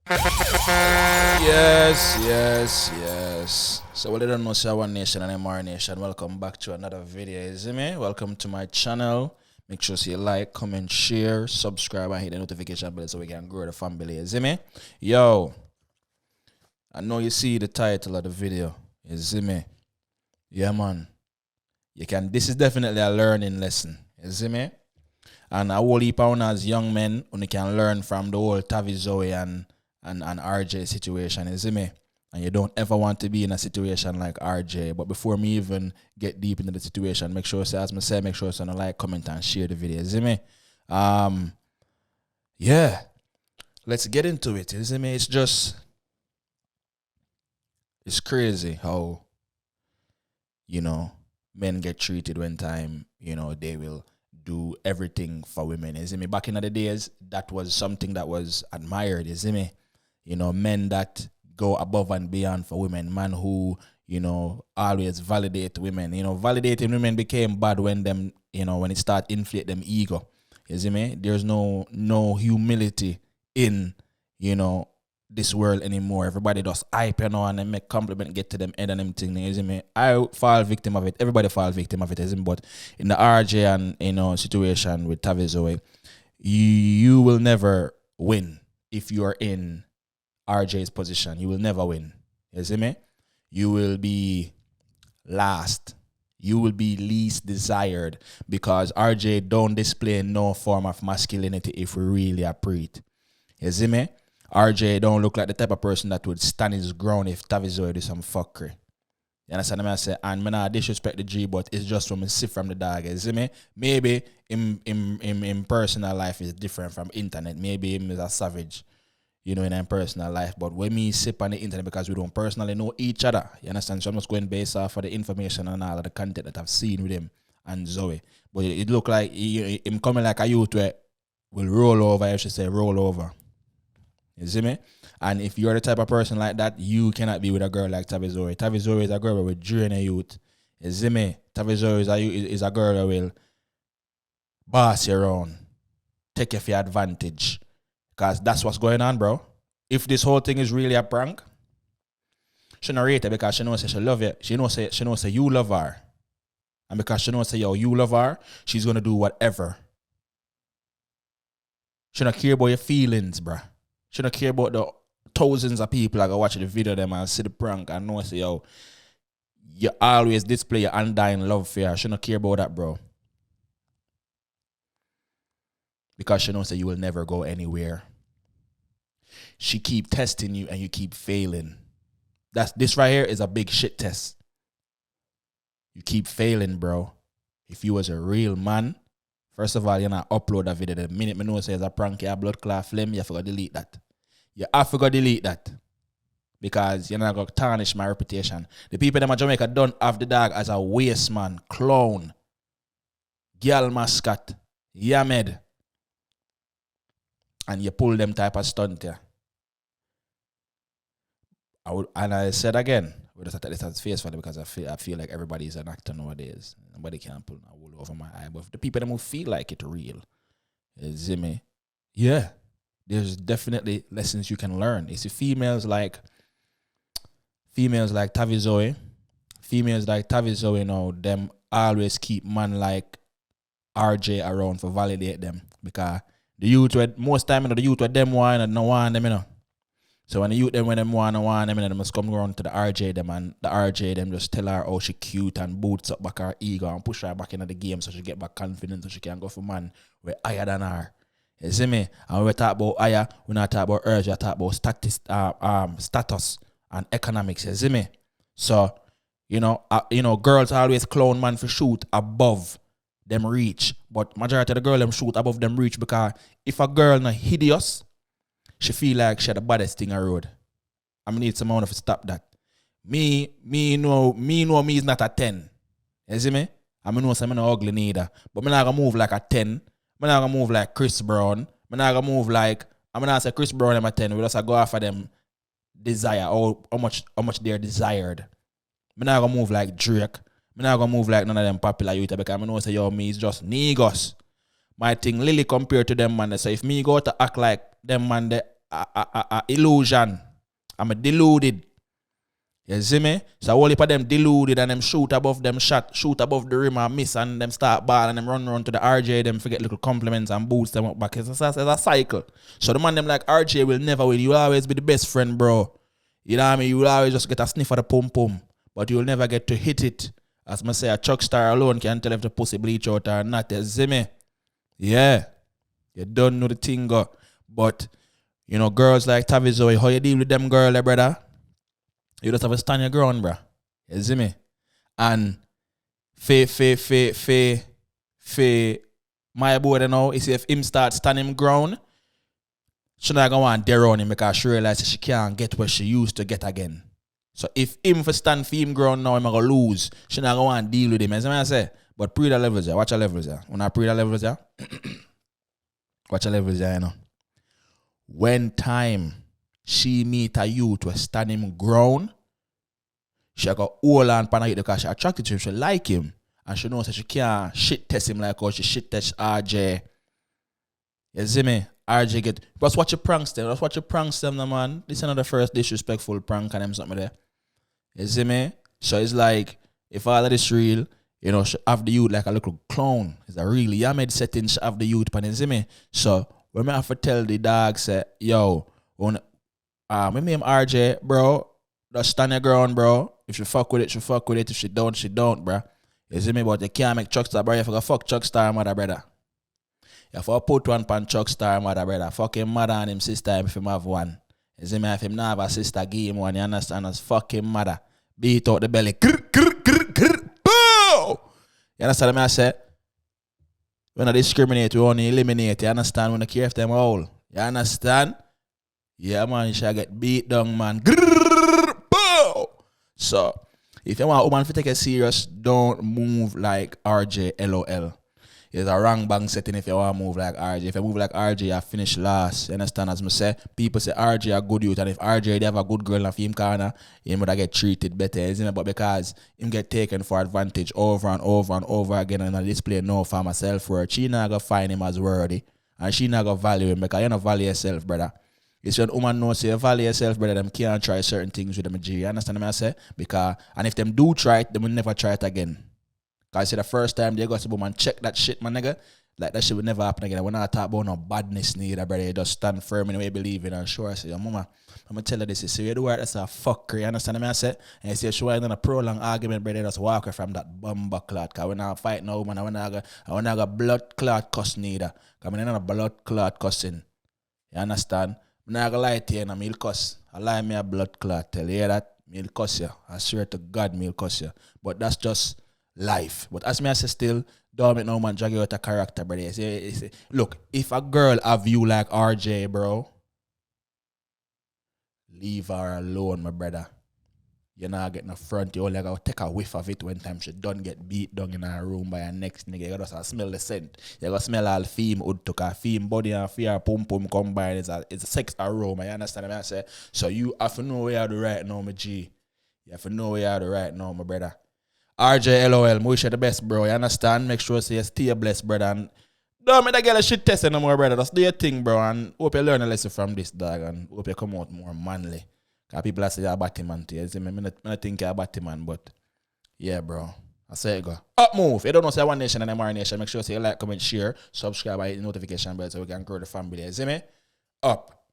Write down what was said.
Yes. So what I don't know, Shawan Nation and Imara Nation, welcome back to another video, is me? Welcome to my channel. Make sure you like, comment, share, subscribe, and hit the notification bell so we can grow the family, is me? Yo, I know you see the title of the video, is me? Yeah, man. This is definitely a learning lesson, is me? And a whole heap of as young men, you can learn from the whole Tavi Zoey and RJ situation, is me? And you don't ever want to be in a situation like RJ. But before me even get deep into the situation, make sure, as I say, make sure you like, comment, and share the video, is me? Yeah. Let's get into it, is me? It's crazy how, men get treated when time, they will do everything for women. Is it me? Back in the days, that was something that was admired, is it me? Men that go above and beyond for women, man who, always validate women. Validating women became bad when them, when it start inflate them ego. Is it me? There's no humility in, this world anymore. Everybody just hype and then make compliment get to them head and them thing, isn't me? I fall victim of it. Everybody fall victim of it, isn't it? But in the RJ and situation with Tavi Zoey, you will never win if you are in RJ's position. You will never win. You see me? You will be last. You will be least desired because RJ don't display no form of masculinity if we really appreciate. You see me? RJ don't look like the type of person that would stand his ground if Tavi Zoey do some fuckery. You understand what I say? And me not disrespect the G, but it's just from me see from the dog. You see me? Maybe in personal life is different from internet. Maybe him is a savage, in personal life. But when me sip on the internet because we don't personally know each other, you understand? So I'm just going based off of the information and all of the content that I've seen with him and Zoe. But it look like him coming like a youth where will roll over, I should say roll over. You see me? And if you're the type of person like that, you cannot be with a girl like Tavi Zoey. Tavi Zoey is a girl with drain a youth. You see me? Tavi Zoey is a girl who will boss you around, take you for your advantage. Because that's what's going on, bro. If this whole thing is really a prank, she not rate it because she knows she love you. She knows you love her. And because she knows you love her, she's going to do whatever. She not care about your feelings, bro. She don't care about the thousands of people that go watch the video them and see the prank and know you always display your undying love for her. She don't care about that, bro. Because she knows that you will never go anywhere. She keep testing you and you keep failing. This right here is a big shit test. You keep failing, bro. If you was a real man, first of all, you're not upload that video. The minute me know say it's a prank, you have blood clot flame, you have to delete that. You have to delete that. Because you're not going to tarnish my reputation. The people in Jamaica don't have the dog as a waste man, clown, girl mascot, yamed. And you pull them type of stunt, yeah. I said again, we just this as face value because I feel like everybody is an actor nowadays. Nobody can pull a wool over my eye. But the people that who feel like it real, you see me? Yeah. There's definitely lessons you can learn. You see, females like Tavi Zoey, them always keep man like RJ around for validate them because the youth most time the youth with them want and no want them, So when the youth them when them want them, they must come around to the RJ them and the RJ them just tell her how she cute and boots up back her ego and push her back into the game so she get back confidence so she can go for man way higher than her. You see me? And when we talk about higher, we not talk about urge, we talk about status and economics. You see me? So, girls always clown man for shoot above them reach. But majority of the girl them shoot above them reach because if a girl not hideous, she feel like she had the baddest thing on the road. I need someone to stop that. Me know me is not a 10. You see me? I know I'm not ugly neither. But I'm not gonna move like a 10. I'm not gonna move like Chris Brown. I'm not gonna move like I'm not say Chris Brown I'm a 10. We just go after them desire or how much they're desired. I'm not gonna move like Drake. I'm not gonna move like none of them popular youth because I know say me is just Negus. My thing Lily compared to them man. So if me go to act like them man a illusion. I'm a deluded. You see me? So all of them deluded and them shoot above them shot, shoot above the rim and miss and them start ball and them run to the RJ, them forget little compliments and boost them up back. It's a cycle. So the man them like RJ will never win. You'll always be the best friend, bro. You know what I mean? You'll always just get a sniff of the pum pum. But you'll never get to hit it. As I say, a Chuck Star alone can tell if the pussy bleach out or not. You see me? Yeah. You don't know the thing, go. But, you know, girls like Tavi Zoey, how you deal with them girl, brother? You just have to stand your ground, bro. You see me? And my boy, you know, is if him start standing ground, she not gonna want dare on him because she realize she can't get what she used to get again. So if him for stand for him ground now, him gonna lose. She not gonna want to deal with him. As I say, but pre the levels, yeah. Watch the levels, yeah. When I pre the levels, yeah. Watch the levels, yeah, you know. When time she meet a youth was stand him ground, she got hold on pan it because she attracted to him, she like him. And she knows that she can't shit test him like how she shit test RJ. You see me? RJ get. Just watch your pranks them. Just watch your pranks them, man. This is another first disrespectful prank and them something there. You see me? So it's like, if all of this real, you know, she have the youth like a little clown. It's a really Yamed setting, she have the youth pan, you see me? So when I have to tell the dog, say, yo, when my name RJ, bro, just stand your ground, bro. If you fuck with it, she fuck with it. If she don't, bro. You see me? But you can't make Chuck Star, bro. You have to fuck Chuck Star, mother, brother. You have to put one pan Chuck Star, mother, brother. Fuck him mother and him sister if him have one. You see me? If him not have a sister, give him one. You understand? As fuck him mother. Beat out the belly. Bow! You understand what I say? We don't discriminate, we only eliminate. You understand? We don't care if them all. You understand? Yeah, man, you shall get beat down, man. Bow! So, if you want a woman to take it serious, don't move like RJ LOL. It's a wrong bang setting if you want to move like RJ. If you move like RJ, you finish last. You understand? As I say, people say RJ a good youth, and if RJ they have a good girl in him corner, he would get treated better, isn't it? But because him get taken for advantage over and over and over again, and I display no for myself worth, she not gonna find him as worthy, and she not gonna value him because you don't value yourself, brother. It's when woman knows you value yourself, brother, them can't try certain things with them G. You understand what I say? Because, and if them do try it, they will never try it again. Because I say the first time they go to woman check that shit, my nigga, like that shit will never happen again. We're not talking about no badness neither, brother. You just stand firm in the way you believe in and sure. I say, yo, mama, I'm gonna tell her this. You see, you do work, that's a fucker. You understand what I say? And you see, she was in a prolonged argument, brother, just walk her from that bumper clot. Because we're not fighting no woman, I wanna go blood clot cuss neither. Because we're not a blood clot cussing. You understand? I'm not gonna lie to you, and I'll cuss. I lie me a blood clot. Tell you that, I'll cuss you. I swear to God, I'll cuss you. But that's just life. But as me I say still, don't make no man drag you out a character, brother. You see, look, if a girl have you like RJ, bro, leave her alone, my brother. You're not getting a front. You only gotta take a whiff of it when time she done get beat down in her room by her next nigga. You gotta smell the scent. You gotta smell all femme hood took her femme body and fear pum pum combined. It's a sex aroma. You understand what I say? So you have to know where you're the right now, my G. You have to know where you're the right now, my brother. RJ LOL, wish you the best, bro. You understand? Make sure you stay blessed, brother. And don't make that girl a shit test no more, brother. That's the thing, bro. And hope you learn a lesson from this, dog. And hope you come out more manly. Because people are saying you're a batty man to you. I don't think you're a batty man, but yeah, bro. I say it go. Up move. If you don't know, say One Nation and Imara Nation. Make sure you like, comment, share, subscribe, and hit the notification bell so we can grow the family. You see me? Up.